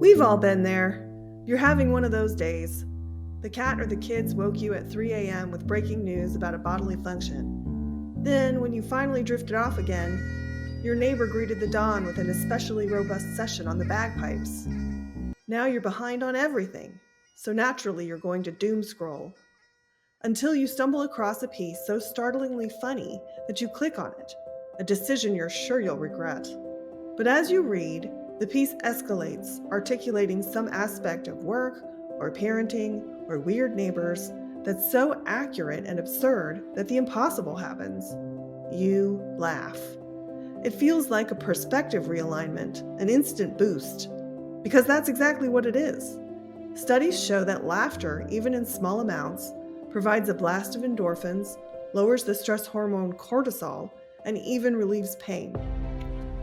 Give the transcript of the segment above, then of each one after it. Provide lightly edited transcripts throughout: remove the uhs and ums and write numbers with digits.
We've all been there. You're having one of those days. The cat or the kids woke you at 3 a.m. with breaking news about a bodily function. Then, when you finally drifted off again, your neighbor greeted the dawn with an especially robust session on the bagpipes. Now you're behind on everything, so naturally you're going to doom scroll. Until you stumble across a piece so startlingly funny that you click on it, a decision you're sure you'll regret. But as you read, the piece escalates, articulating some aspect of work or parenting or weird neighbors that's so accurate and absurd that the impossible happens. You laugh. It feels like a perspective realignment, an instant boost, because that's exactly what it is. Studies show that laughter, even in small amounts, provides a blast of endorphins, lowers the stress hormone cortisol, and even relieves pain.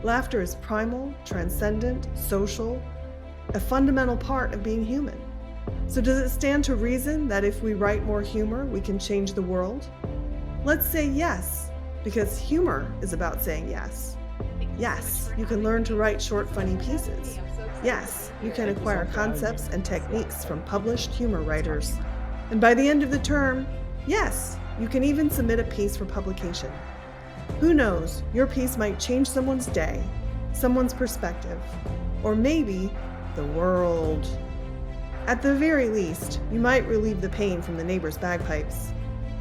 Laughter is primal, transcendent, social, a fundamental part of being human. So does it stand to reason that if we write more humor, we can change the world? Let's say yes, because humor is about saying yes. Yes, you can learn to write short, funny pieces. Yes, you can acquire concepts and techniques from published humor writers. And by the end of the term, yes, you can even submit a piece for publication. Who knows, your piece might change someone's day, someone's perspective, or maybe the world. At the very least, you might relieve the pain from the neighbor's bagpipes.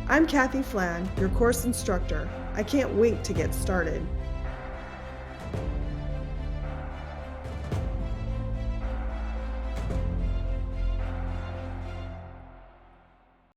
I'm Kathy Flan, your course instructor. I can't wait to get started.